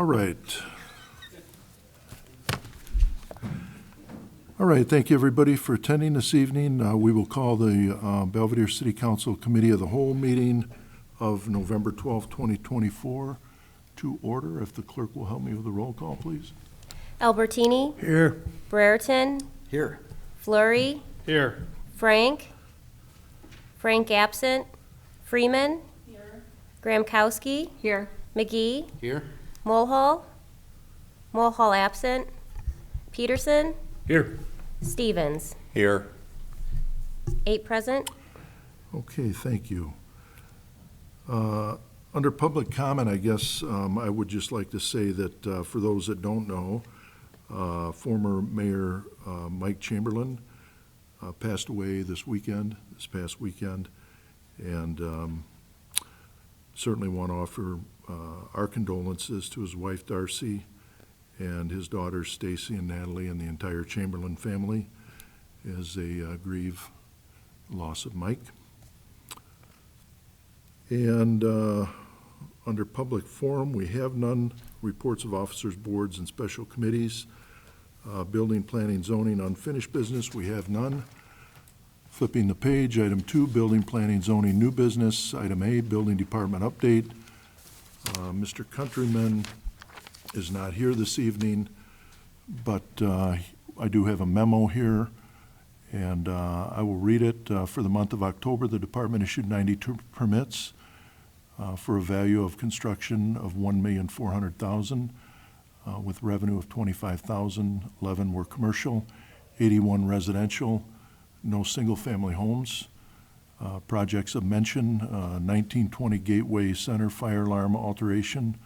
All right. All right, thank you, everybody, for attending this evening. We will call the Belvedere City Council Committee of the Whole meeting of November 12, 2024 to order. If the clerk will help me with the roll call, please. Albertini. Here. Brereton. Here. Fleury. Here. Frank. Frank absent. Freeman. Here. Gramkowski. Here. McGee. Here. Mulhall. Mulhall absent. Peterson. Here. Stevens. Here. 8 present. Okay, thank you. Under public comment, I guess I would just like to say that for those that don't know, former Mayor Mike Chamberlain passed away this past weekend, and certainly want to offer our condolences to his wife Darcy and his daughters Stacy and Natalie and the entire Chamberlain family as they grieve the loss of Mike. And under public forum, we have none. Reports of officers, boards, and special committees. Building, planning, zoning, unfinished business, we have none. Flipping the page, item 2, building, planning, zoning, new business. Item A, building department update. Mr. Countryman is not here this evening, but I do have a memo here, and I will read it. For the month of October, the department issued 92 permits for a value of construction of $1,400,000 with revenue of $25,000. 11 were commercial, 81 residential, no single-family homes. Projects of mention, 1920 Gateway Center fire alarm alteration,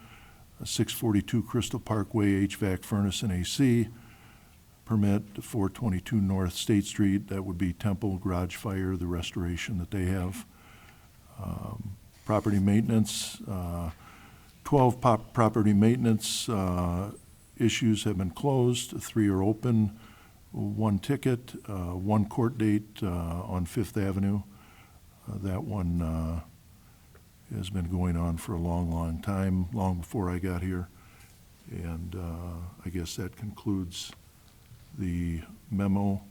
642 Crystal Parkway HVAC furnace and AC, permit 422 North State Street, that would be Temple Garage Fire, the restoration that they have. Property maintenance, 12 property maintenance issues have been closed, 3 are open, 1 ticket, 1 court date on 5th Avenue. That one has been going on for a long, long time, long before I got here. And I guess that concludes the memo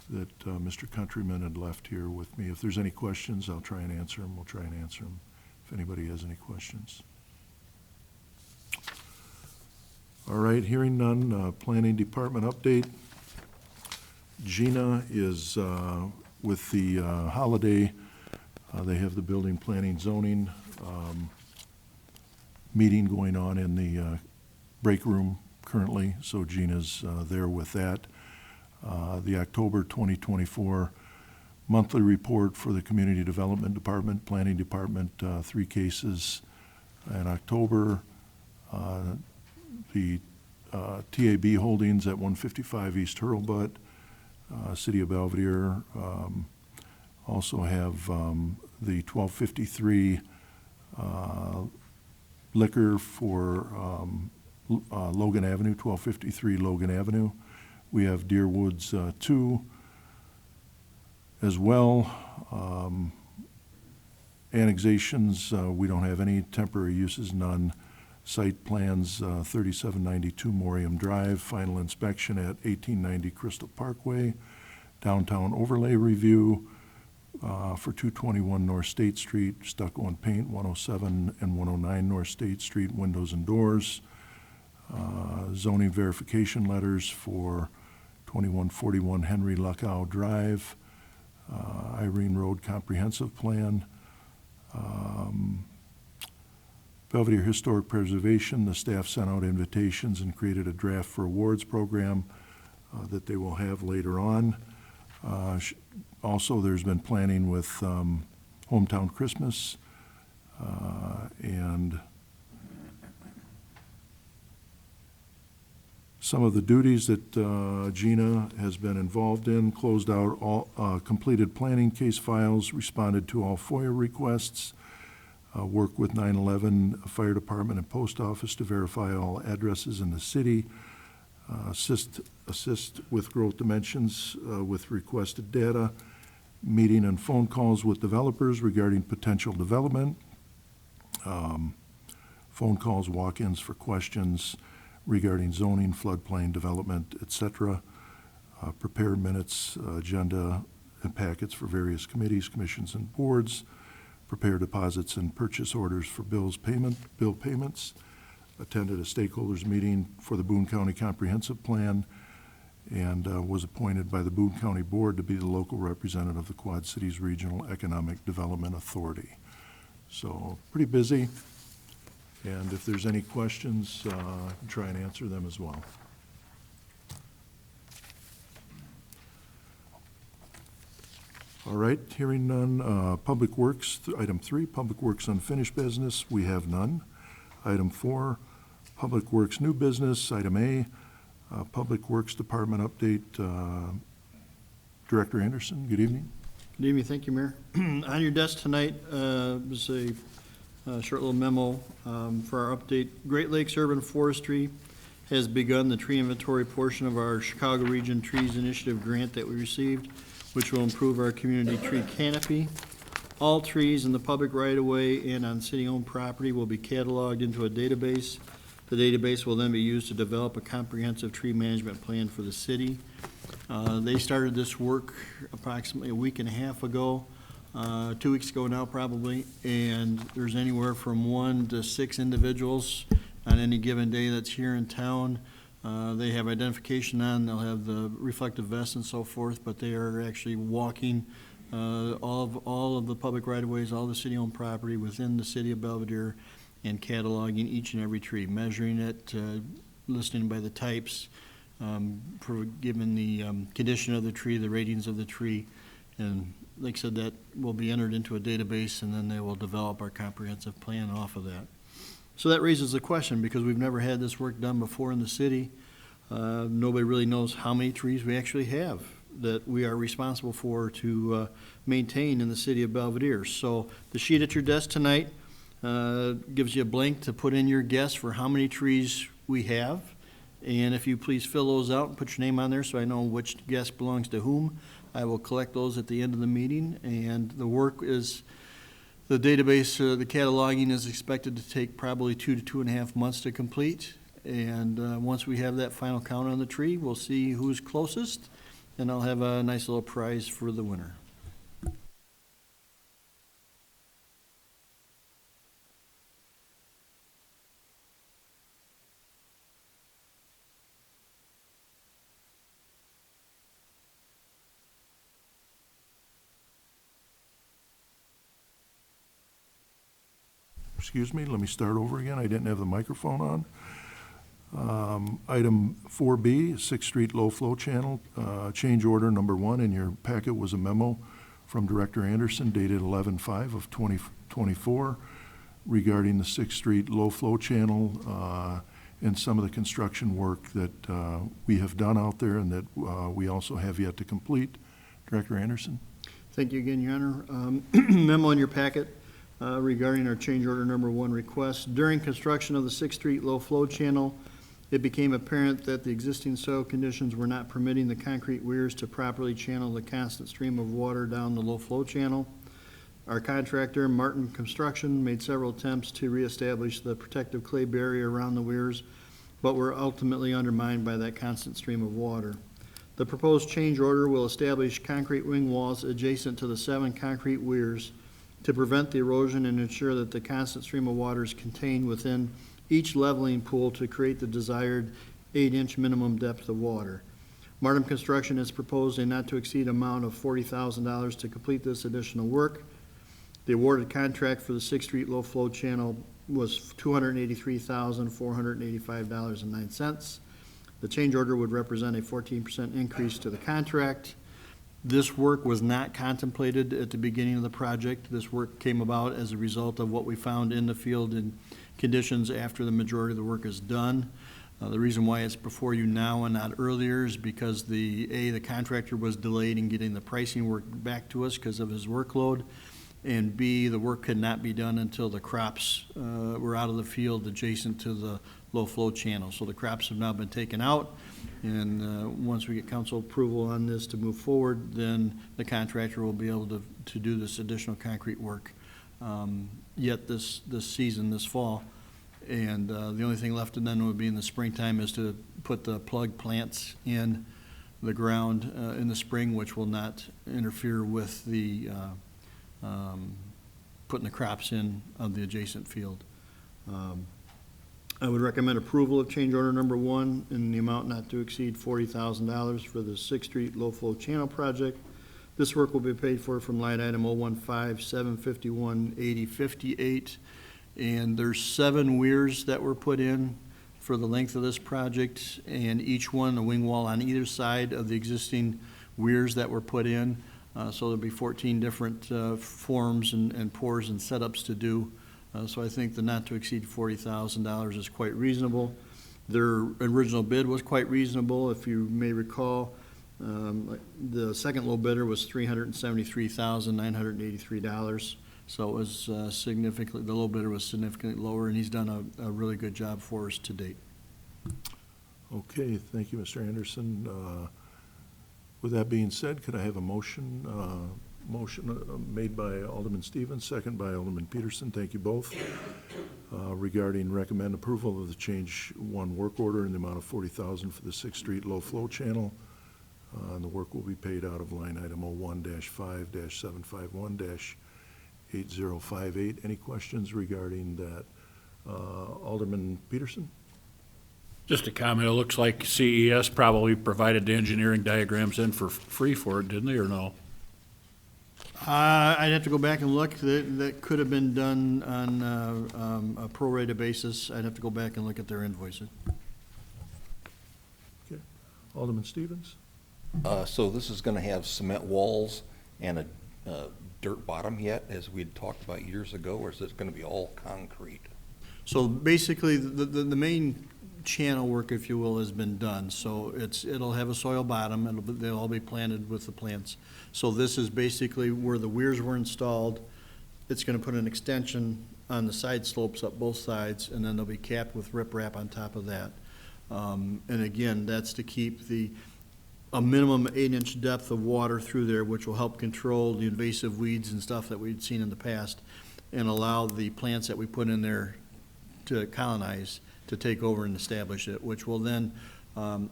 that Mr. Countryman had left here with me. If there's any questions, I'll try and answer them. We'll try and answer them if anybody has any questions. All right, hearing none, planning department update. Gina is with the holiday. They have the building, planning, zoning meeting going on in the break room currently, so Gina's there with that. The October 2024 monthly report for the Community Development Department, Planning Department, 3 cases in October. The TAB holdings at 155 East Hurlbutt, City of Belvedere. Also have the 1253 liquor for Logan Avenue, 1253 Logan Avenue. We have Deer Woods 2 as well. Annexations, we don't have any. Temporary uses, none. Site plans, 3792 Morium Drive. Final inspection at 1890 Crystal Parkway. Downtown overlay review for 221 North State Street. Stucco and paint, 107 and 109 North State Street. Windows and doors. Zoning verification letters for 2141 Henry Luckow Drive. Irene Road Comprehensive Plan. Belvedere Historic Preservation, the staff sent out invitations and created a draft for awards program that they will have later on. Also, there's been planning with Hometown Christmas and some of the duties that Gina has been involved in. Closed out all completed planning case files, responded to all FOIA requests, work with 911 Fire Department and Post Office to verify all addresses in the city, assist with growth dimensions with requested data, meeting and phone calls with developers regarding potential development, phone calls, walk-ins for questions regarding zoning, floodplain development, etc. Prepare minutes, agenda, and packets for various committees, commissions, and boards. Prepare deposits and purchase orders for bill payments. Attended a stakeholders meeting for the Boone County Comprehensive Plan, and was appointed by the Boone County Board to be the local representative of the Quad Cities Regional Economic Development Authority. So pretty busy, and if there's any questions, I can try and answer them as well. All right, hearing none. Public Works, item 3, Public Works unfinished business, we have none. Item 4, Public Works new business, item A, Public Works Department update. Director Anderson, good evening. Good evening, thank you, Mayor. On your desk tonight was a short little memo for our update. Great Lakes Urban Forestry has begun the tree inventory portion of our Chicago Region Trees Initiative grant that we received, which will improve our community tree canopy. All trees in the public right-of-way and on city-owned property will be cataloged into a database. The database will then be used to develop a comprehensive tree management plan for the city. They started this work approximately a week and a half ago, 2 weeks ago now probably, and there's anywhere from 1 to 6 individuals on any given day that's here in town. They have identification on, they'll have the reflective vests and so forth, but they are actually walking all of the public right-of-ways, all the city-owned property within the city of Belvedere, and cataloging each and every tree, measuring it, listing by the types, given the condition of the tree, the ratings of the tree, and like I said, that will be entered into a database, and then they will develop our comprehensive plan off of that. So that raises the question, because we've never had this work done before in the city. Nobody really knows how many trees we actually have that we are responsible for to maintain in the city of Belvedere. So the sheet at your desk tonight gives you a blank to put in your guess for how many trees we have. And if you please fill those out and put your name on there so I know which guess belongs to whom, I will collect those at the end of the meeting. And the work is, the database, the cataloging is expected to take probably 2 to 2.5 months to complete. And once we have that final count on the tree, we'll see who's closest, and I'll have a nice little prize for the winner. Excuse me, let me start over again. I didn't have the microphone on. Item 4B, 6th Street Low Flow Channel, change order number 1 in your packet was a memo from Director Anderson dated 11/5 of 2024 regarding the 6th Street Low Flow Channel and some of the construction work that we have done out there and that we also have yet to complete. Director Anderson. Thank you again, Your Honor. Memo in your packet regarding our change order number 1 request. During construction of the 6th Street Low Flow Channel, it became apparent that the existing soil conditions were not permitting the concrete weirs to properly channel the constant stream of water down the low flow channel. Our contractor, Martin Construction, made several attempts to reestablish the protective clay barrier around the weirs, but were ultimately undermined by that constant stream of water. The proposed change order will establish concrete wing walls adjacent to the 7 concrete weirs to prevent the erosion and ensure that the constant stream of water is contained within each leveling pool to create the desired 8-inch minimum depth of water. Martin Construction has proposed a not to exceed amount of $40,000 to complete this additional work. The awarded contract for the 6th Street Low Flow Channel was $283,485.09. The change order would represent a 14% increase to the contract. This work was not contemplated at the beginning of the project. This work came about as a result of what we found in the field and conditions after the majority of the work is done. The reason why it's before you now and not earlier is because the contractor was delayed in getting the pricing work back to us because of his workload, and B, the work could not be done until the crops were out of the field adjacent to the low flow channel. So the crops have now been taken out, and once we get council approval on this to move forward, then the contractor will be able to do this additional concrete work yet this season, this fall. And the only thing left then would be in the springtime is to put the plug plants in the ground in the spring, which will not interfere with the putting the crops in of the adjacent field. I would recommend approval of change order number 1 in the amount not to exceed $40,000 for the 6th Street Low Flow Channel Project. This work will be paid for from line item 015-751-8058. And there's 7 weirs that were put in for the length of this project, and each one a wing wall on either side of the existing weirs that were put in. So there'll be 14 different forms and pours and setups to do. So I think the not to exceed $40,000 is quite reasonable. Their original bid was quite reasonable. If you may recall, the second low bidder was $373,983. So it was significantly, the low bidder was significantly lower, and he's done a really good job for us to date. Okay, thank you, Mr. Anderson. With that being said, could I have a motion? Made by Alderman Stevens, second by Alderman Peterson. Thank you both. Regarding recommend approval of the change 1 work order in the amount of $40,000 for the 6th Street Low Flow Channel. And the work will be paid out of line item 01-5-751-8058. Any questions regarding that? Alderman Peterson? Just a comment, it looks like CES probably provided the engineering diagrams in for free for it, didn't they, or no? I'd have to go back and look. That could have been done on a pro-rata basis. I'd have to go back and look at their invoices. Okay. Alderman Stevens? So this is going to have cement walls and a dirt bottom yet, as we had talked about years ago, or is it going to be all concrete? So basically, the main channel work, if you will, has been done. So it'll have a soil bottom. They'll all be planted with the plants. So this is basically where the weirs were installed. It's going to put an extension on the side slopes up both sides, and then they'll be capped with riprap on top of that. And again, that's to keep a minimum 8-inch depth of water through there, which will help control the invasive weeds and stuff that we'd seen in the past, and allow the plants that we put in there to colonize to take over and establish it, which will then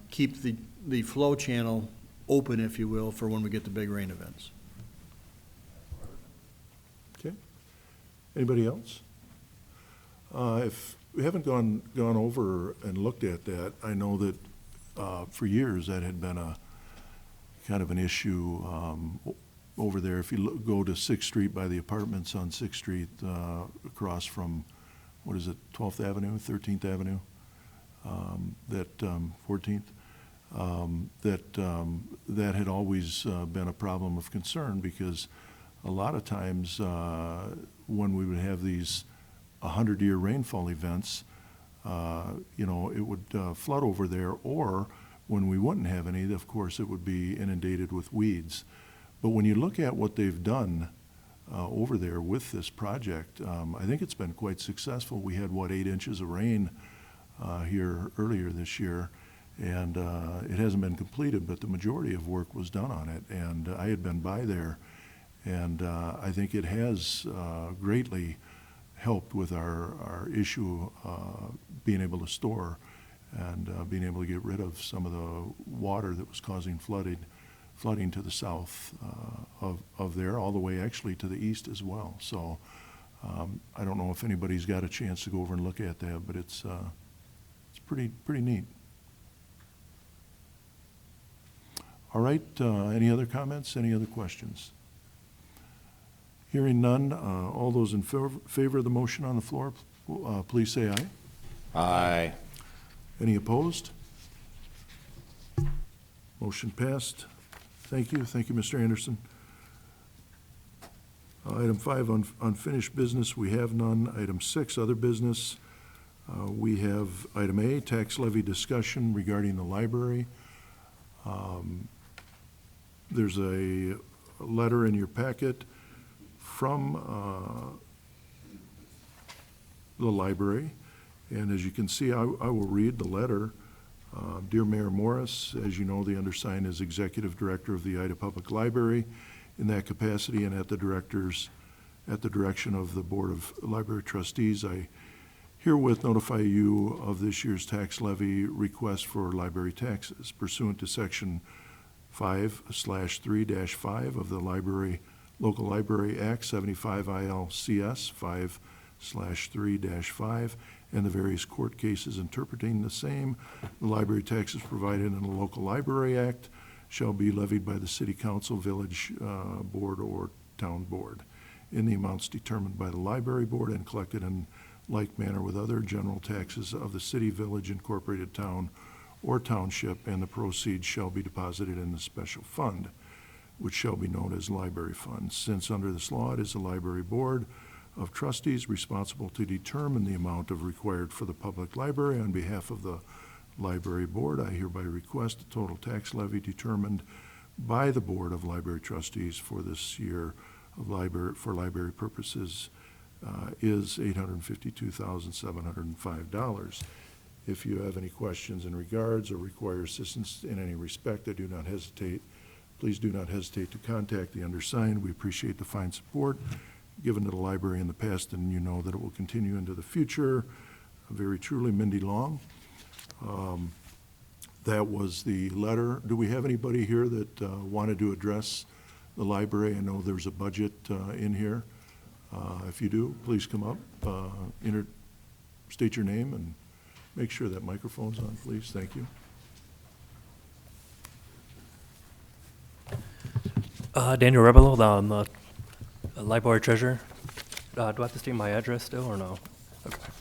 keep the flow channel open, if you will, for when we get the big rain events. Okay. Anybody else? If we haven't gone over and looked at that, I know that for years that had been a kind of an issue over there. If you go to 6th Street by the apartments on 6th Street, across from, what is it, 12th Avenue, 13th Avenue, that 14th, that had always been a problem of concern, because a lot of times when we would have these 100-year rainfall events, it would flood over there, or when we wouldn't have any, of course, it would be inundated with weeds. But when you look at what they've done over there with this project, I think it's been quite successful. We had, 8 inches of rain here earlier this year, and it hasn't been completed, but the majority of work was done on it. And I had been by there, and I think it has greatly helped with our issue being able to store and being able to get rid of some of the water that was causing flooding to the south of there, all the way actually to the east as well. So I don't know if anybody's got a chance to go over and look at that, but it's pretty neat. All right, any other comments, any other questions? Hearing none, all those in favor of the motion on the floor, please say aye. Aye. Any opposed? Motion passed. Thank you, Mr. Anderson. Item 5, unfinished business, we have none. Item 6, other business. We have item A, tax levy discussion regarding the library. There's a letter in your packet from the library, and as you can see, I will read the letter. Dear Mayor Morris, as you know, the undersigned is Executive Director of the Ida Public Library. In that capacity and at the direction of the Board of Library Trustees, I Herewith notify you of this year's tax levy request for library taxes pursuant to Section 5/3-5 of the Local Library Act 75 ILCS 5/3-5 and the various court cases interpreting the same. The library taxes provided in the Local Library Act shall be levied by the city council, village board, or town board in the amounts determined by the library board and collected in like manner with other general taxes of the city, village, incorporated town, or township, and the proceeds shall be deposited in the special fund, which shall be known as library funds. Since under this law, it is the library board of trustees responsible to determine the amount of required for the public library. On behalf of the library board, I hereby request the total tax levy determined by the Board of Library Trustees for this year of for library purposes is $852,705. If you have any questions in regards or require assistance in any respect, please do not hesitate to contact the undersigned. We appreciate the fine support given to the library in the past, and you know that it will continue into the future. Very truly, Mindy Long. That was the letter. Do we have anybody here that wanted to address the library? I know there's a budget in here. If you do, please come up, state your name, and make sure that microphone's on, please. Thank you. Daniel Rebelo, I'm the library treasurer. Do I have to state my address still or no? Okay.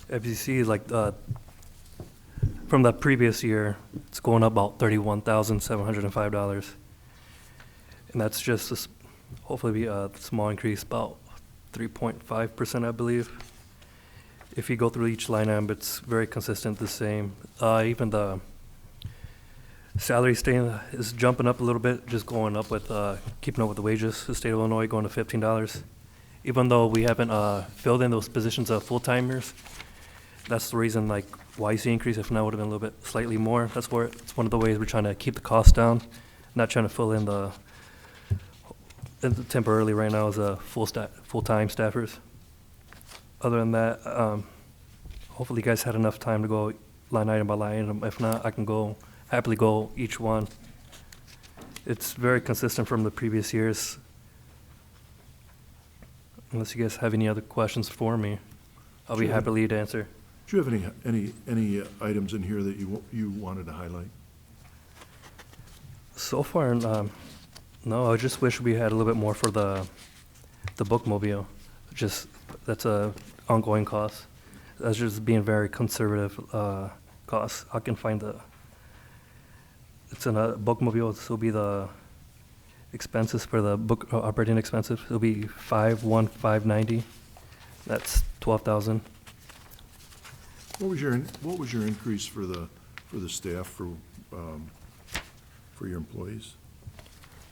As you see, like from the previous year, it's going up about $31,705, and that's just hopefully be a small increase, about 3.5%, I believe. If you go through each line item, it's very consistent, the same. Even the salary is jumping up a little bit, just going up with keeping up with the wages. The state of Illinois going to $15. Even though we haven't filled in those positions of full-timers, that's the reason like why you see increase. If not, would have been a little bit slightly more. That's where it's one of the ways we're trying to keep the cost down, not trying to fill in the temporarily right now as a full-time staffers. Other than that, hopefully you guys had enough time to go line item by line item. If not, I can happily go each one. It's very consistent from the previous years. Unless you guys have any other questions for me, I'll be Sure. happy to answer. Do you have any items in here that you wanted to highlight? So far, no. I just wish we had a little bit more for the bookmobile. That's a ongoing cost. That's just being very conservative cost. I can find it's in a bookmobile. This will be the expenses for the book operating expenses. It'll be $5,150. That's $12,000. What was your increase for the staff for your employees?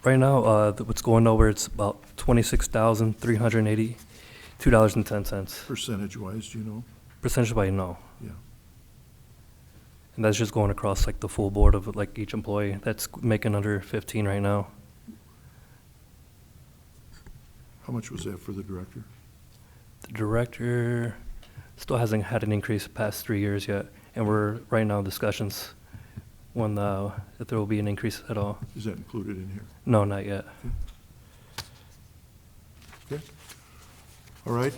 Right now, what's going over, it's about $26,382.10. Percentage-wise, do you know? Percentage by no. Yeah. And that's just going across like the full board of like each employee that's making under 15 right now. How much was that for the director? The director still hasn't had an increase the past 3 years yet, and we're right now in discussions if there will be an increase at all. Is that included in here? No, not yet. Okay. All right.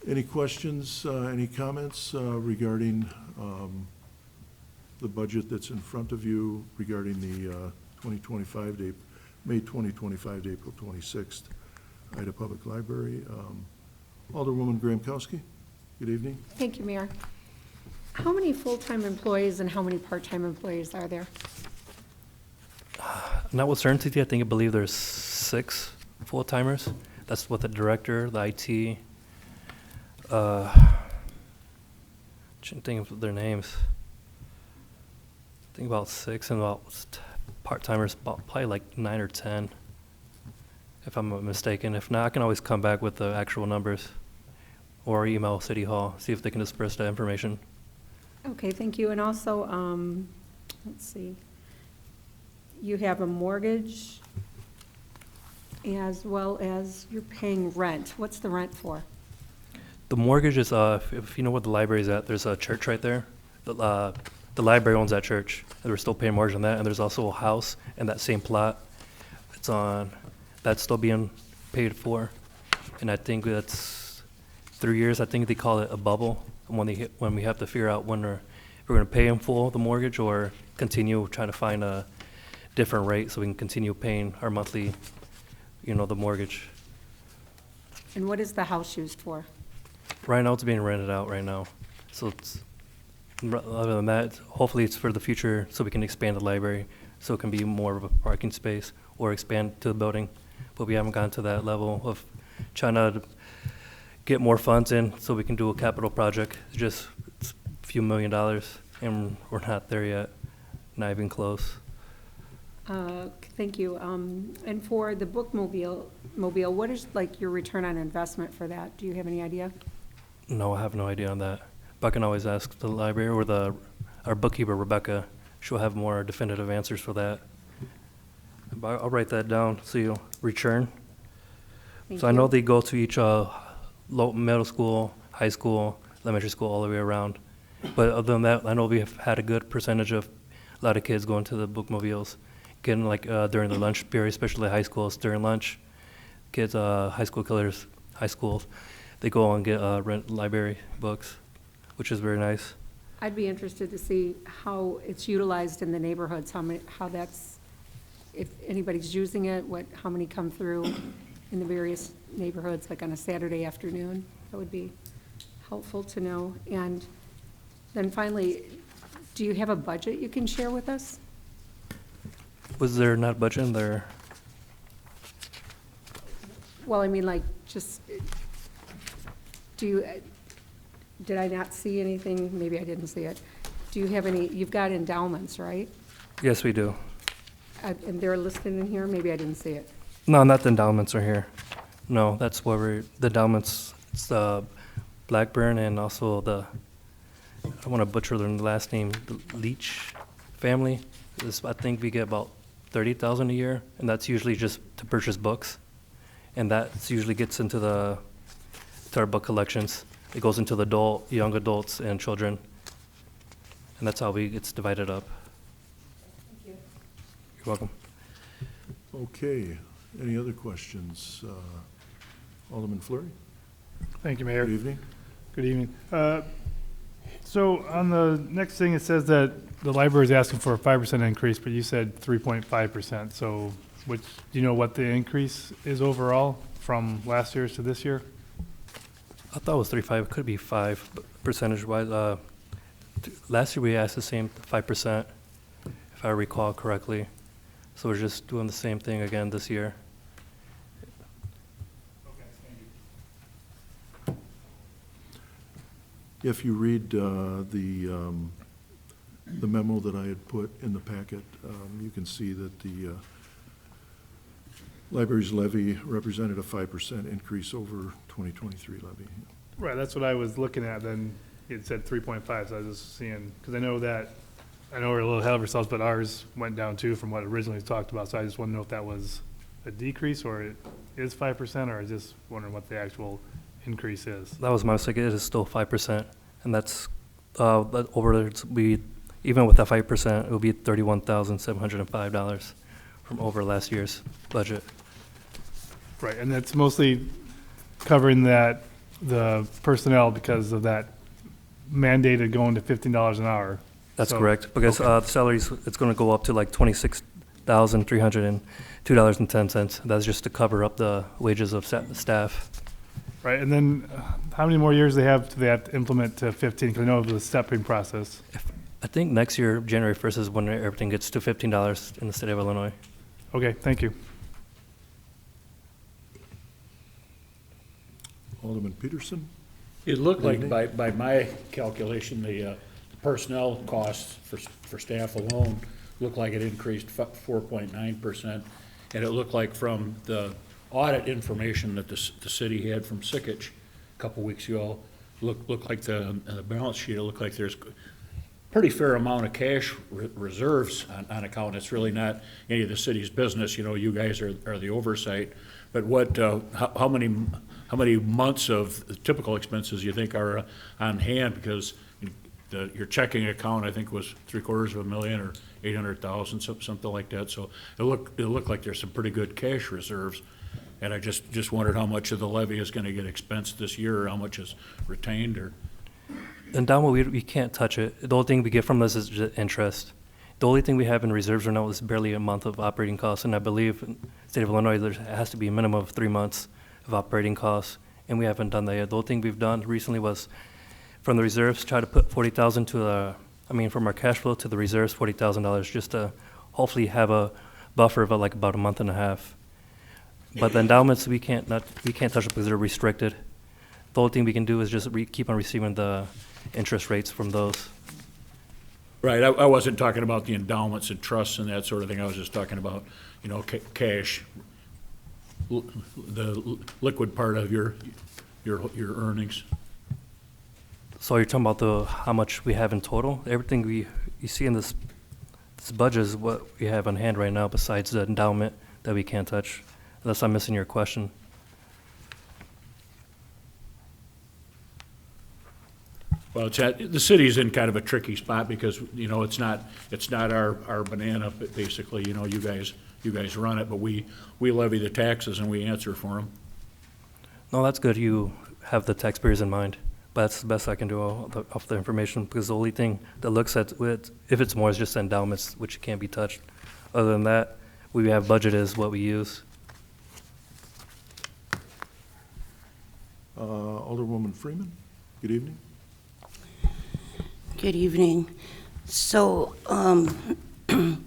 Any questions, any comments regarding the budget that's in front of you regarding the May 2025 to April 26th Ida Public Library? Alderwoman Graham-Kowski, good evening. Thank you, Mayor. How many full-time employees and how many part-time employees are there? Not with certainty, I believe there's 6 full-timers. That's with the director, the IT. Shouldn't think of their names. I think about 6 and about part-timers, probably like 9 or 10, if I'm not mistaken. If not, I can always come back with the actual numbers or email City Hall, see if they can disperse that information. Okay, thank you. And also, let's see, you have a mortgage as well as you're paying rent. What's the rent for? The mortgage is, if you know what the library is at, there's a church right there. The library owns that church, and we're still paying mortgage on that, and there's also a house in that same plot. That's still being paid for, and I think that's 3 years. I think they call it a bubble, when we have to figure out when we're gonna pay in full the mortgage or continue trying to find a different rate so we can continue paying our monthly, the mortgage. And what is the house used for? Right now, it's being rented out right now. So other than that, hopefully it's for the future so we can expand the library so it can be more of a parking space or expand to the building. But we haven't gotten to that level of trying to get more funds in so we can do a capital project. It's a few $1 million, and we're not there yet, not even close. Thank you. And for the bookmobile, what is like your return on investment for that? Do you have any idea? No, I have no idea on that. But I can always ask the library or our bookkeeper, Rebecca. She'll have more definitive answers for that. But I'll write that down, so you'll return. Thank So I know you. they go to each middle school, high school, elementary school, all the way around. But other than that, I know we have had a good percentage of a lot of kids going to the bookmobiles, getting during the lunch period, especially high schools, during lunch. Kids, high schools, they go and get rent library books, which is very nice. I'd be interested to see how it's utilized in the neighborhoods, if anybody's using it, how many come through in the various neighborhoods, like on a Saturday afternoon. That would be helpful to know. And then finally, do you have a budget you can share with us? Was there not a budget in there? Well, I mean, did I not see anything? Maybe I didn't see it. Do you have you've got endowments, right? Yes, we do. And they're listed in here? Maybe I didn't see it. No, not the endowments are here. No, that's where the endowments, it's the Blackburn and also I don't want to butcher their last name, the Leach family. I think we get about $30,000 a year, and that's usually just to purchase books. And that usually gets into to our book collections. It goes into the young adults and children. And that's how it's divided up. Thank you. You're welcome. Okay, any other questions? Alderman Fleury? Thank you, Mayor. Good evening. Good evening. So on the next thing, it says that the library is asking for a 5% increase, but you said 3.5%. So do you know what the increase is overall from last year's to this year? I thought it was 3.5, it could be 5 percentage-wise. Last year we asked the same 5%, if I recall correctly. So we're just doing the same thing again this year. If you read the memo that I had put in the packet, you can see that the library's levy represented a 5% increase over 2023 levy. Right, that's what I was looking at. Then it said 3.5, so I was just seeing, because I know we're a little ahead of ourselves, but ours went down too from what originally was talked about. So I just want to know if that was a decrease or it is 5%, or I was just wondering what the actual increase is. That was my mistake. It is still 5%, and that's even with that 5%, it will be $31,705 from over last year's budget. Right, and that's mostly covering the personnel because of that mandated going to $15 an hour. That's So- correct, because okay. the salaries, it's going to go up to like $26,302.10. That's just to cover up the wages of staff. Right, and then how many more years do they have to implement to 15? Because I know it was a stepping process. I think next year, January 1st, is when everything gets to $15 in the state of Illinois. Okay, thank you. Alderman Peterson? It looked like, Evening. by my calculation, the personnel costs for staff alone looked like it increased 4.9%. And it looked like from the audit information that the city had from Sikich a couple weeks ago, looked like the balance sheet, it looked like there's pretty fair amount of cash reserves on account. It's really not any of the city's business, you know, you guys are the oversight. But what, how many months of typical expenses you think are on hand? Because your checking account, I think, was $750,000 or 800,000, something like that. So it looked like there's some pretty good cash reserves. And I just wondered how much of the levy is gonna get expensed this year, or how much is retained, or? Endowment, we can't touch it. The only thing we get from this is just interest. The only thing we have in reserves right now is barely a month of operating costs, and I believe in the state of Illinois, there has to be a minimum of 3 months of operating costs, and we haven't done that yet. The only thing we've done recently was from the reserves, try to put 40,000 to from our cash flow to the reserves, $40,000, just to hopefully have a buffer of like about a month and a half. But the endowments, we can't touch it because they're restricted. The only thing we can do is just keep on receiving the interest rates from those. Right, I wasn't talking about the endowments and trusts and that sort of thing. I was just talking about, you know, cash, the liquid part of your earnings. So you're talking about how much we have in total? Everything you see in this budget is what we have on hand right now, besides the endowment that we can't touch, unless I'm missing your question. Well, the city's in kind of a tricky spot because, you know, it's not our banana, but basically, you know, you guys run it, but we levy the taxes and we answer for them. No, that's good. You have the taxpayers in mind. But that's the best I can do off the information, because the only thing that looks at it, if it's more, is just endowments, which can't be touched. Other than that, we have budget is what we use. Alderwoman Freeman, good evening. Good evening. So, the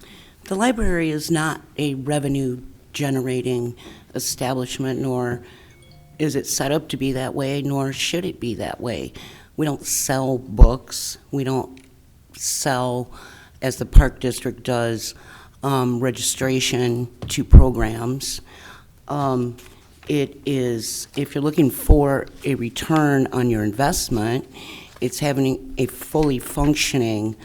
library is not a revenue-generating establishment, nor is it set up to be that way, nor should it be that way. We don't sell books. We don't sell, as the Park District does, registration to programs. It is, if you're looking for a return on your investment, it's having a fully functioning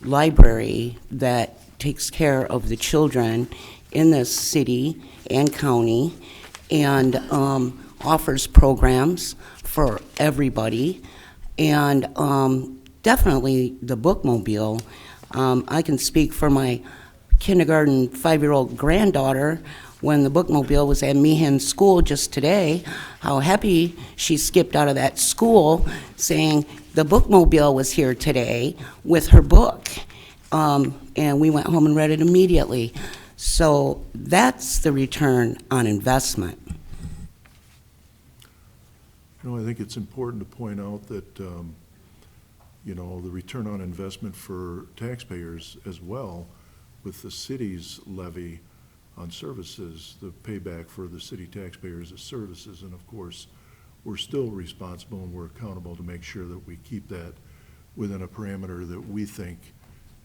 library that takes care of the children in this city and county, and offers programs for everybody, and definitely the bookmobile. I can speak for my kindergarten 5-year-old granddaughter. When the bookmobile was at Meehan School just today, how happy she skipped out of that school saying the bookmobile was here today with her book. And we went home and read it immediately. So that's the return on investment. You know, I think it's important to point out that, you know, the return on investment for taxpayers as well, with the city's levy on services, the payback for the city taxpayers is services, and of course, we're still responsible and we're accountable to make sure that we keep that within a parameter that we think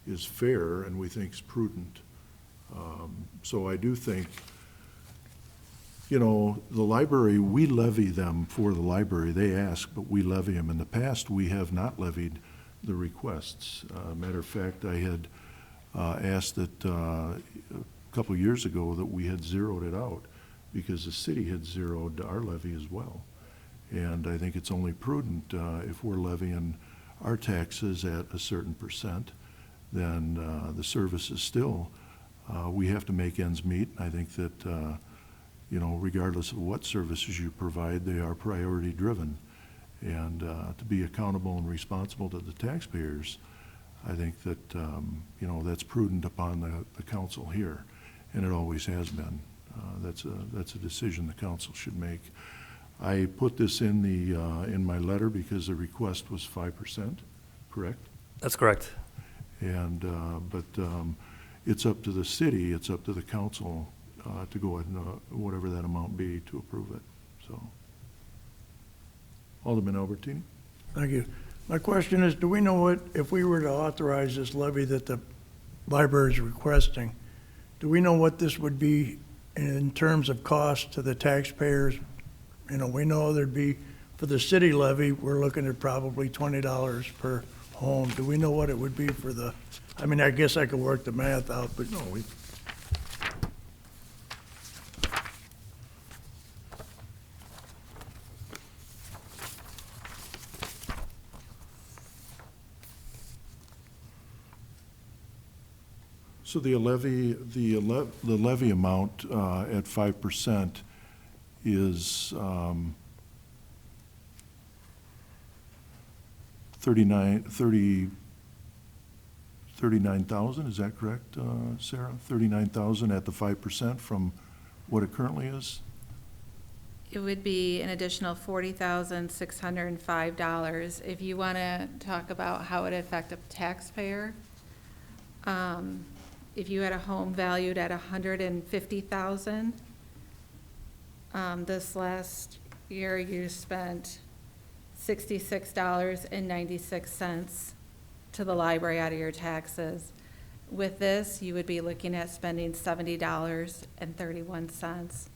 is fair and we think is prudent. So I do think, you know, the library, we levy them for the library. They ask, but we levy them. In the past, we have not levied the requests. Matter of fact, I had asked that a couple of years ago that we had zeroed it out because the city had zeroed our levy as well. And I think it's only prudent if we're levying our taxes at a certain percent, then the service is still, we have to make ends meet. I think that, you know, regardless of what services you provide, they are priority driven. And to be accountable and responsible to the taxpayers, I think that, you know, that's prudent upon the council here, and it always has been. That's a decision the council should make. I put this in in my letter because the request was 5%, correct? That's correct. And, but it's up to the city, it's up to the council to go ahead and, whatever that amount be, to approve it, so. Alderman Albertini? Thank you. My question is, do we know what, if we were to authorize this levy that the library is requesting, do we know what this would be in terms of cost to the taxpayers? You know, we know there'd be, for the city levy, we're looking at probably $20 per home, do we know what it would be for the, I mean, I guess I could work the math out, but No, we, so the levy amount at 5% is 39,000, is that correct, Sarah? 39,000 at the 5% from what it currently is? It would be an additional $40,605. If you want to talk about how it affect a taxpayer, if you had a home valued at $150,000, this last year you spent $66.96 to the library out of your taxes. With this, you would be looking at spending $70.31,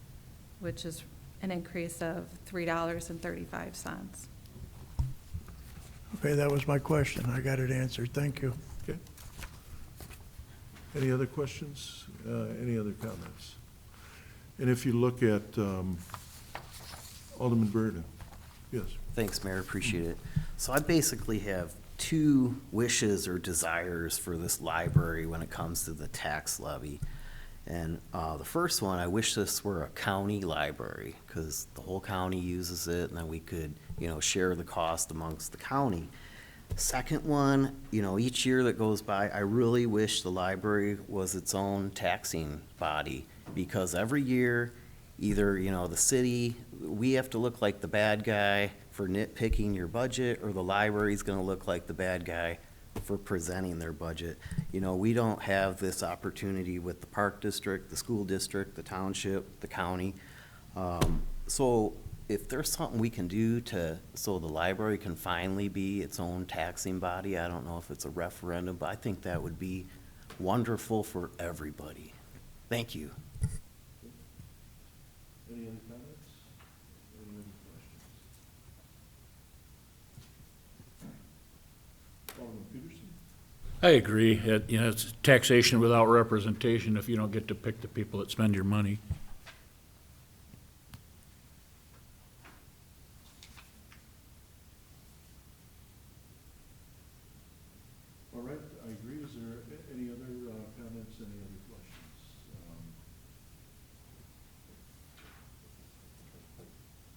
which is an increase of $3.35. okay, that was my question. I got it answered. Thank you. Okay. Any other questions? Any other comments? And if you look at Alderman Burden, yes. Thanks, Mayor, appreciate it. So I basically have two wishes or desires for this library when it comes to the tax levy. And the first one, I wish this were a county library, because the whole county uses it, and then we could, share the cost amongst the county. Second one, each year that goes by, I really wish the library was its own taxing body, because every year, either, the city, we have to look like the bad guy for nitpicking your budget, or the library's gonna look like the bad guy for presenting their budget. We don't have this opportunity with the park district, the school district, the township, the county. So if there's something we can do so the library can finally be its own taxing body, I don't know if it's a referendum, but I think that would be wonderful for everybody. Thank you. Any other comments? Any other questions? Alderman Peterson? I agree. It's taxation without representation if you don't get to pick the people that spend your money. All right, I agree. Is there any other comments, any other questions?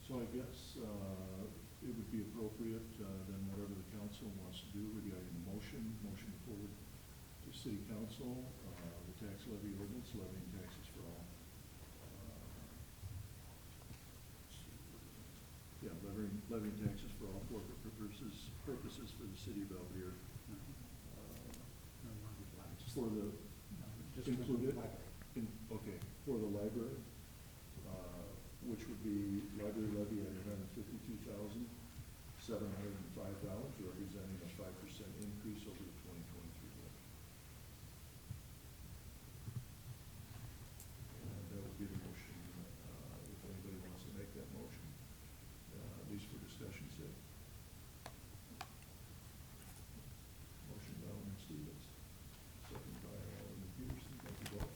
So I guess it would be appropriate, then whatever the council wants to do regarding the motion forward to city council, the tax levy ordinance, levying taxes for all. Levying taxes for all corporate purposes for the city of Belvedere. For the, included, okay, for the library, which would be library levy at $152,705, representing a 5% increase over the 2023 levy. And that would be the motion, if anybody wants to make that motion, at least for discussion's sake. Motion by Alderman Stevens, second by Alderman Peterson. Thank you both.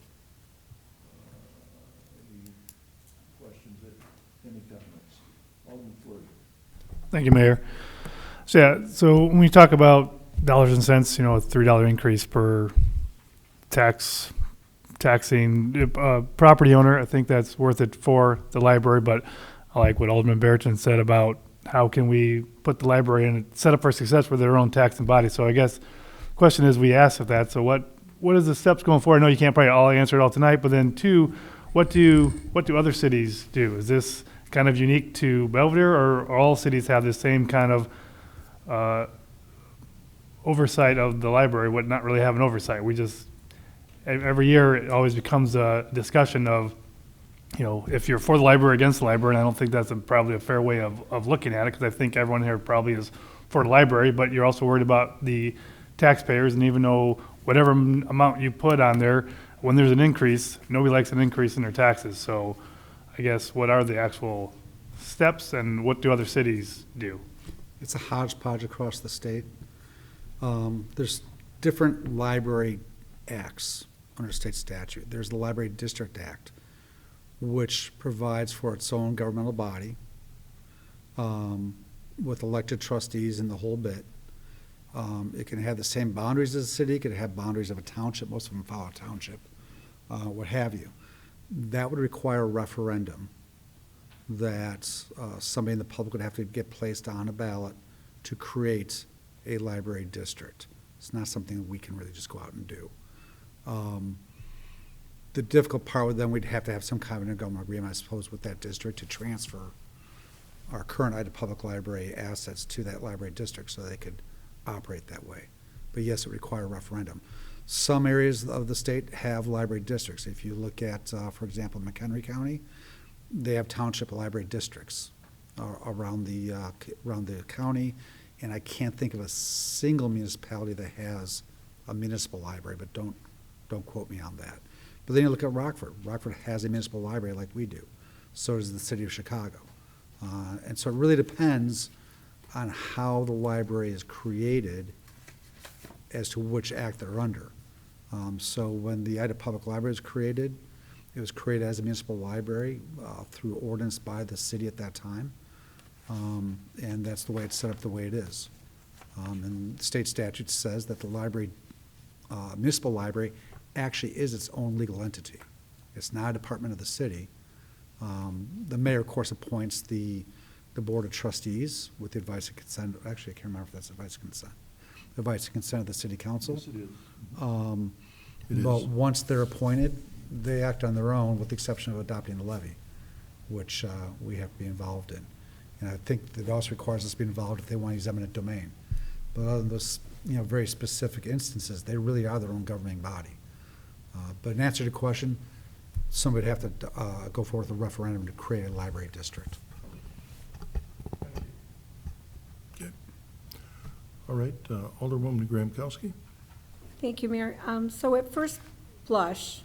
Any questions, any comments? Alderman Fleury. Thank you, Mayor. So, yeah, so when we talk about dollars and cents, a $3 increase per taxing property owner, I think that's worth it for the library. But I like what Alderman Barrington said about how can we put the library in set up for success with their own taxing body. So I guess the question is, we asked of that. So what is the steps going forward? I know you can't probably all answer it all tonight, but then two, what do other cities do? Is this kind of unique to Belvedere, or all cities have the same kind of oversight of the library, but not really have an oversight? We just, every year, it always becomes a discussion of, if you're for the library or against the library, and I don't think that's probably a fair way of looking at it, because I think everyone here probably is for the library, but you're also worried about the taxpayers, and even though whatever amount you put on there, when there's an increase, nobody likes an increase in their taxes. So I guess what are the actual steps, and what do other cities do? It's a hodgepodge across the state. There's different library acts under state statute. There's the Library District Act, which provides for its own governmental body with elected trustees and the whole bit. It can have the same boundaries as a city, it could have boundaries of a township, most of them follow a township, what have you. That would require a referendum that somebody in the public would have to get placed on a ballot to create a library district. It's not something that we can really just go out and do. The difficult part would then we'd have to have some kind of intergovernmental agreement, I suppose, with that district to transfer our current Ida Public Library assets to that library district so they could operate that way. But yes, it would require a referendum. Some areas of the state have library districts. If you look at, for example, McHenry County, they have township library districts around the county, and I can't think of a single municipality that has a municipal library, but don't quote me on that. But then you look at Rockford. Rockford has a municipal library like we do. So does the city of Chicago. And so it really depends on how the library is created as to which act they're under. So when the Ida Public Library was created, it was created as a municipal library through ordinance by the city at that time. And that's the way it's set up the way it is. And state statute says that the library, municipal library, actually is its own legal entity. It's not a department of the city. The mayor, of course, appoints the board of trustees with the advice and consent. Actually, I can't remember if that's advice and consent. Advice and consent of the city council. Yes, it is. But once they're appointed, they act on their own with the exception of adopting the levy, which we have to be involved in. And I think that also requires us to be involved if they want to use eminent domain. But other than those, very specific instances, they really are their own governing body. But in answer to your question, somebody would have to go forth with a referendum to create a library district. Okay. All right, Alderwoman Graham-Kowski? Thank you, Mayor. So at first blush,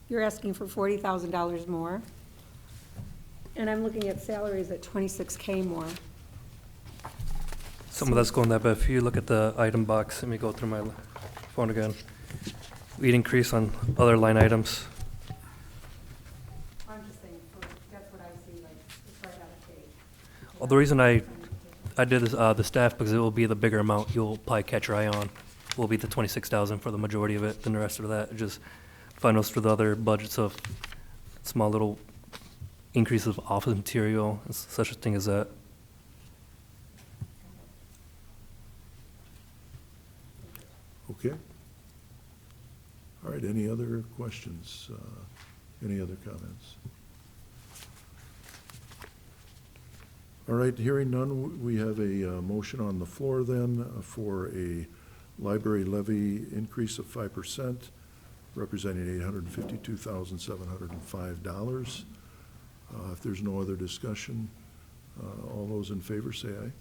you're asking for $40,000 more. And I'm looking at salaries at $26K more. Some of that's going that, but if you look at the item box, let me go through my phone again. We'd increase on other line items. I'm just saying, that's what I see, like, it's right out of date. Well, the reason I did this, the staff, because it will be the bigger amount you'll probably catch your eye on, will be the 26,000 for the majority of it, then the rest of that, just find those for the other budgets of small little increases of office material, and such a thing as that. Okay. All right, any other questions? Any other comments? All right, hearing none, we have a motion on the floor then for a library levy increase of 5%, representing $852,705. If there's no other discussion, all those in favor say aye.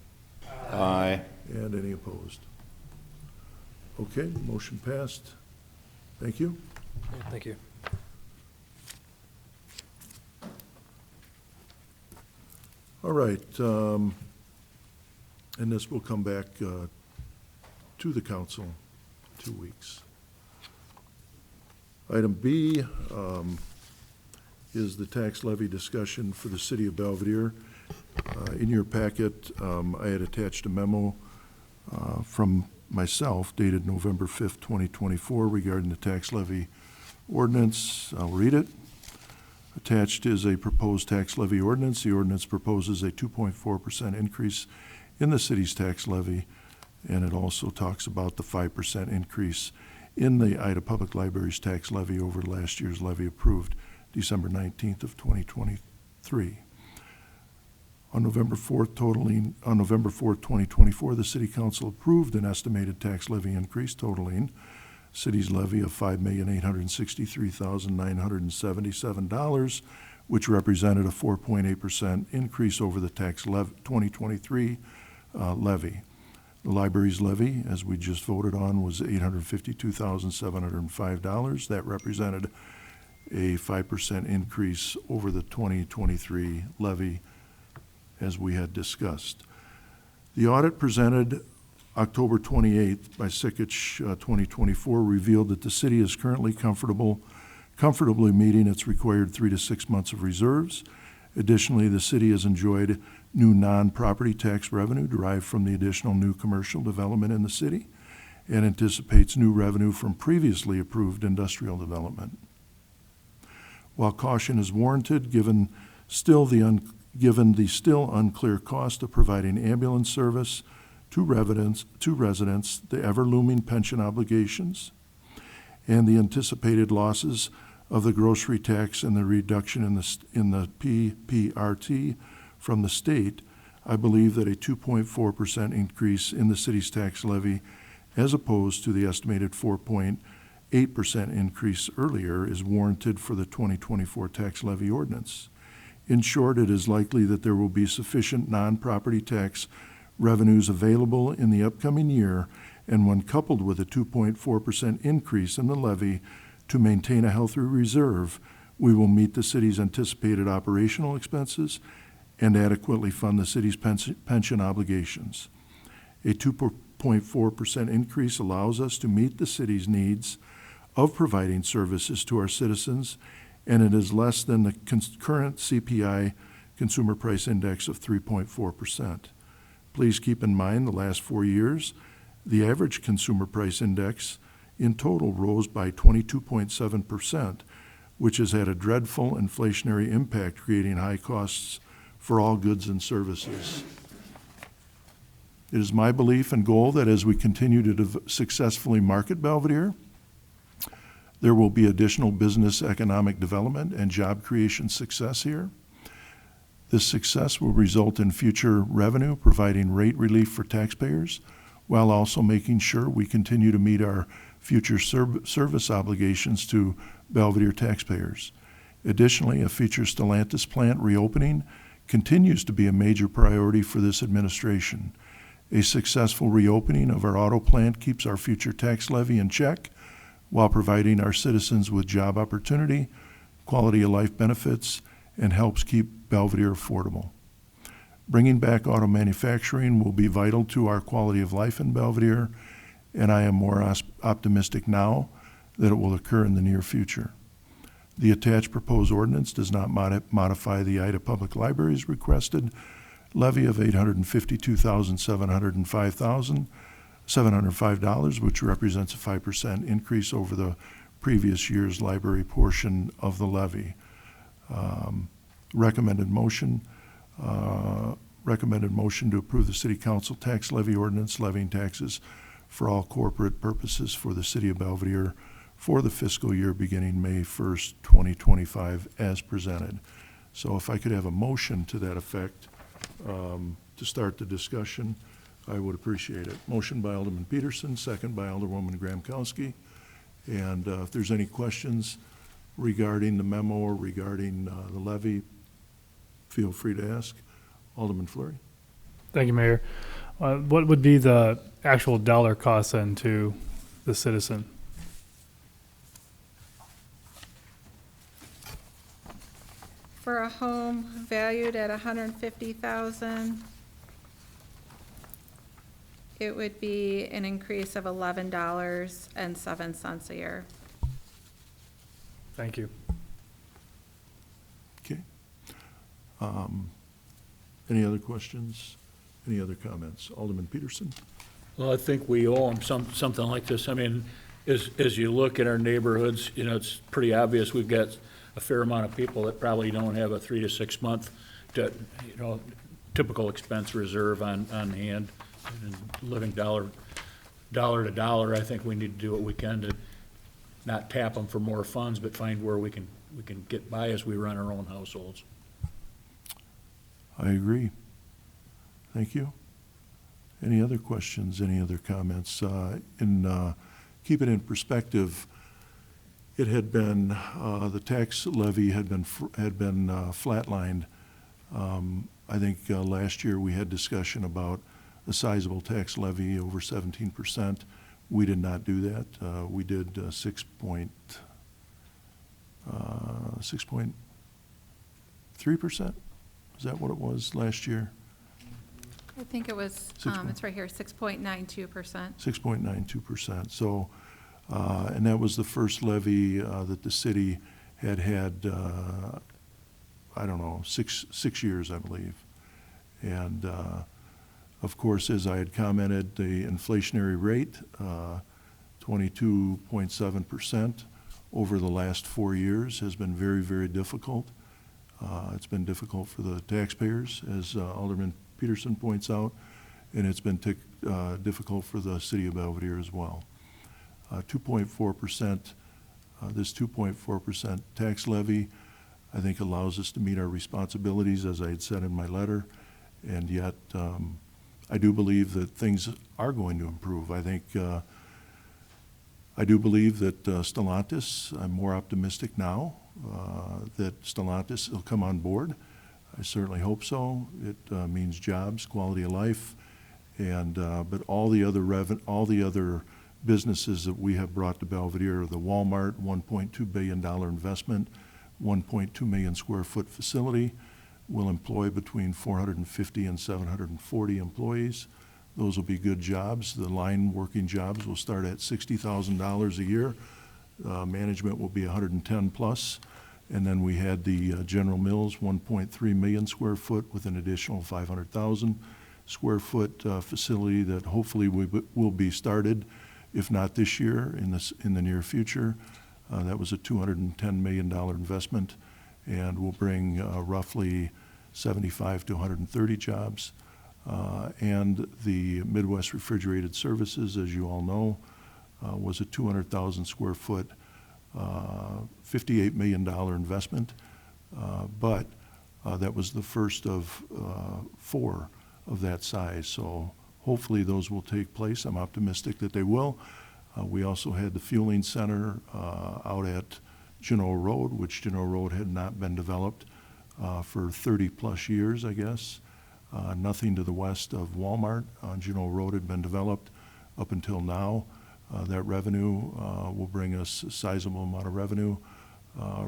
Aye. And any opposed? Okay, motion passed. Thank you. Thank you. All right, and this will come back to the council in 2 weeks. Item B is the tax levy discussion for the city of Belvedere. In your packet, I had attached a memo from myself dated November 5th, 2024 regarding the tax levy ordinance. I'll read it. Attached is a proposed tax levy ordinance. The ordinance proposes a 2.4% increase in the city's tax levy, and it also talks about the 5% increase in the Ida Public Library's tax levy over last year's levy approved December 19th of 2023. On November 4th, 2024, the City Council approved an estimated tax levy increase totaling city's levy of $5,863,977, which represented a 4.8% increase over the tax 2023 levy. The library's levy, as we just voted on, was $852,705. That represented a 5% increase over the 2023 levy, as we had discussed. The audit presented October 28th by Sikich 2024 revealed that the city is currently comfortably meeting its required 3 to 6 months of reserves. Additionally, the city has enjoyed new non-property tax revenue derived from the additional new commercial development in the city and anticipates new revenue from previously approved industrial development. While caution is warranted, given the still unclear cost of providing ambulance service to residents, the ever-looming pension obligations, and the anticipated losses of the grocery tax and the reduction in the PPRT from the state, I believe that a 2.4% increase in the city's tax levy, as opposed to the estimated 4.8% increase earlier, is warranted for the 2024 tax levy ordinance. In short, it is likely that there will be sufficient non-property tax revenues available in the upcoming year, and when coupled with a 2.4% increase in the levy to maintain a healthy reserve, we will meet the city's anticipated operational expenses and adequately fund the city's pension obligations. A 2.4% increase allows us to meet the city's needs of providing services to our citizens, and it is less than the current CPI consumer price index of 3.4%. Please keep in mind the last 4 years, the average consumer price index in total rose by 22.7%, which has had a dreadful inflationary impact, creating high costs for all goods and services. It is my belief and goal that as we continue to successfully market Belvedere, there will be additional business economic development and job creation success here. This success will result in future revenue, providing rate relief for taxpayers, while also making sure we continue to meet our future service obligations to Belvedere taxpayers. Additionally, a future Stellantis plant reopening continues to be a major priority for this administration. A successful reopening of our auto plant keeps our future tax levy in check while providing our citizens with job opportunity, quality of life benefits, and helps keep Belvedere affordable. Bringing back auto manufacturing will be vital to our quality of life in Belvedere, and I am more optimistic now that it will occur in the near future. The attached proposed ordinance does not modify the Ida Public Library's requested levy of $852,705, which represents a 5% increase over the previous year's library portion of the levy. Recommended motion to approve the City Council tax levy ordinance levying taxes for all corporate purposes for the City of Belvedere for the fiscal year beginning May 1st, 2025, as presented. So if I could have a motion to that effect to start the discussion, I would appreciate it. Motion by Alderman Peterson, second by Alderwoman Gramkowski. And if there's any questions regarding the memo or regarding the levy, feel free to ask. Alderman Fleury. Thank you, Mayor. What would be the actual dollar cost then to the citizen? For a home valued at $150,000, it would be an increase of $11.07 a year. Thank you. Okay. Any other questions? Any other comments? Alderman Peterson? Well, I think we owe them something like this. I mean, as you look at our neighborhoods, you know, it's pretty obvious we've got a fair amount of people that probably don't have a 3 to 6 month, typical expense reserve on hand. And living dollar to dollar, I think we need to do what we can to not tap them for more funds, but find where we can get by as we run our own households. I agree. Thank you. Any other questions, any other comments? Keep it in perspective, it had been, the tax levy had been flatlined. I think last year we had discussion about a sizable tax levy over 17%. We did not do that. We did 6.3%. Is that what it was last year? I think it was, it's right here, 6.92%. 6.92%. So, and that was the first levy that the city had, I don't know, six years, I believe. And of course, as I had commented, the inflationary rate, 22.7% over the last 4 years has been very, very difficult. It's been difficult for the taxpayers, as Alderman Peterson points out, and it's been difficult for the city of Belvedere as well. 2.4%, this 2.4% tax levy, I think allows us to meet our responsibilities, as I had said in my letter, and yet I do believe that things are going to improve. I think, I do believe that Stellantis, I'm more optimistic now that Stellantis will come on board. I certainly hope so. It means jobs, quality of life, and but all the other businesses that we have brought to Belvedere, the Walmart $1.2 billion investment, 1.2 million square foot facility, will employ between 450 and 740 employees. Those will be good jobs. The line working jobs will start at $60,000 a year. Management will be 110 plus. And then we had the General Mills, 1.3 million square foot with an additional 500,000 square foot facility that hopefully will be started, if not this year, in the near future. That was a $210 million investment and will bring roughly 75 to 130 jobs. And the Midwest Refrigerated Services, as you all know, was a 200,000 square foot, $58 million investment. But that was the first of 4 of that size. So hopefully those will take place. I'm optimistic that they will. We also had the fueling center out at Genoa Road, which Genoa Road had not been developed for 30 plus years, I guess. Nothing to the west of Walmart on Genoa Road had been developed up until now. That revenue will bring us a sizable amount of revenue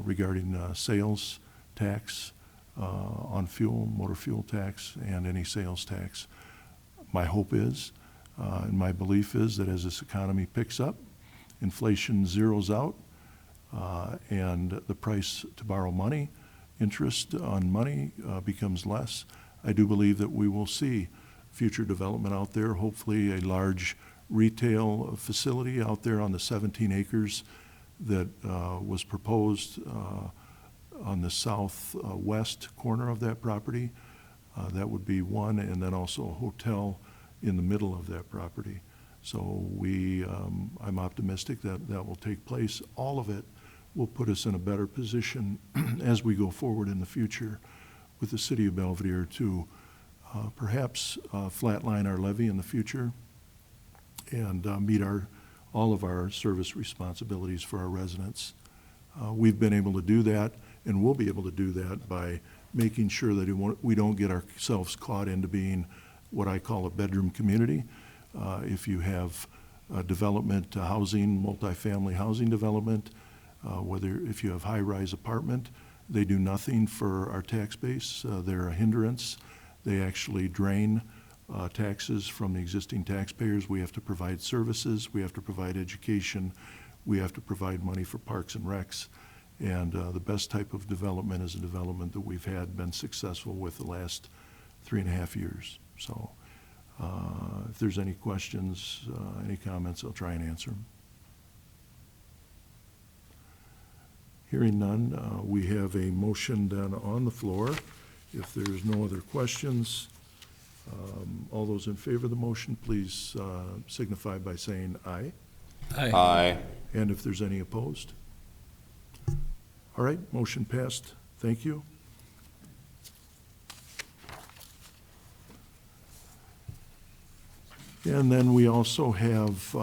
regarding sales tax on fuel, motor fuel tax, and any sales tax. My hope is, and my belief is, that as this economy picks up, inflation zeroes out, and the price to borrow money, interest on money becomes less, I do believe that we will see future development out there, hopefully a large retail facility out there on the 17 acres that was proposed on the southwest corner of that property. That would be one, and then also a hotel in the middle of that property. So I'm optimistic that that will take place. All of it will put us in a better position as we go forward in the future with the city of Belvedere to perhaps flatline our levy in the future and meet all of our service responsibilities for our residents. We've been able to do that, and we'll be able to do that by making sure that we don't get ourselves caught into being what I call a bedroom community. If you have development housing, multifamily housing development, if you have high-rise apartment, they do nothing for our tax base. They're a hindrance. They actually drain taxes from the existing taxpayers. We have to provide services. We have to provide education. We have to provide money for parks and recs. And the best type of development is a development that we've been successful with the last 3.5 years. So if there's any questions, any comments, I'll try and answer them. Hearing none, we have a motion then on the floor. If there's no other questions, all those in favor of the motion, please signify by saying aye. Aye. Aye. And if there's any opposed? All right, motion passed. Thank you. And then we also have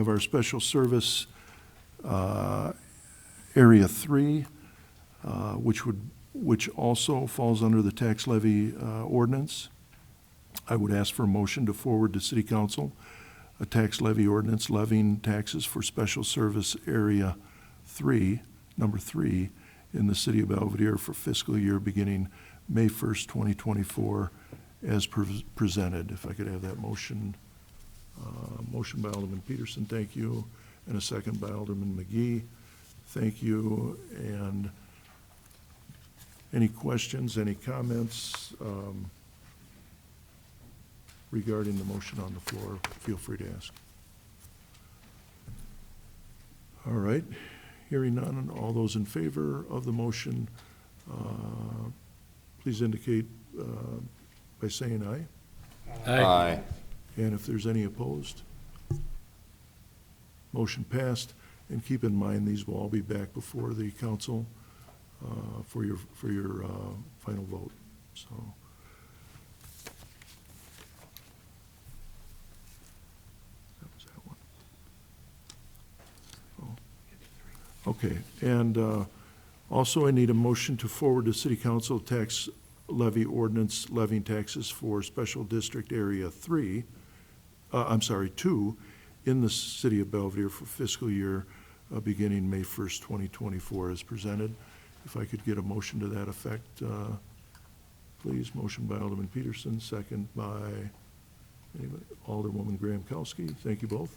our special service Area 3, which also falls under the tax levy ordinance. I would ask for a motion to forward to City Council a tax levy ordinance levying taxes for special service Area number 3, in the city of Belvedere for fiscal year beginning May 1st, 2024, as presented. If I could have that motion. Motion by Alderman Peterson, thank you, and a second by Alderman McGee. Thank you. And any questions, any comments regarding the motion on the floor? Feel free to ask. All right, hearing none, and all those in favor of the motion, please indicate by saying aye. Aye. And if there's any opposed? Motion passed. And keep in mind, these will all be back before the council for your final vote. So. That was that one. Oh. Okay, and also I need a motion to forward to City Council tax levy ordinance levying taxes for Special District Area 2, in the city of Belvedere for fiscal year beginning May 1st, 2024, as presented. If I could get a motion to that effect, please. Motion by Alderman Peterson, second by Alderwoman Graham-Kowski. Thank you both.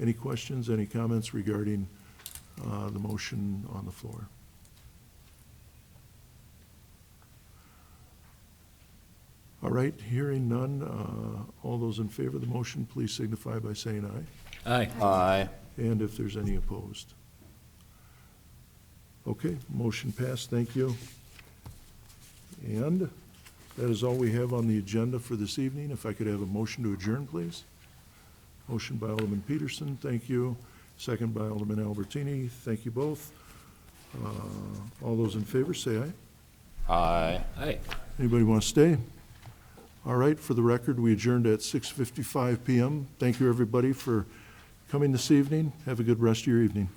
Any questions, any comments regarding the motion on the floor? All right, hearing none, all those in favor of the motion, please signify by saying aye. Aye. Aye. And if there's any opposed. Okay, motion passed, thank you. And that is all we have on the agenda for this evening. If I could have a motion to adjourn, please. Motion by Alderman Peterson, thank you. Second by Alderman Albertini, thank you both. All those in favor, say aye. Aye. Aye. Anybody want to stay? All right, for the record, we adjourned at 6:55 PM. Thank you, everybody, for coming this evening. Have a good rest of your evening.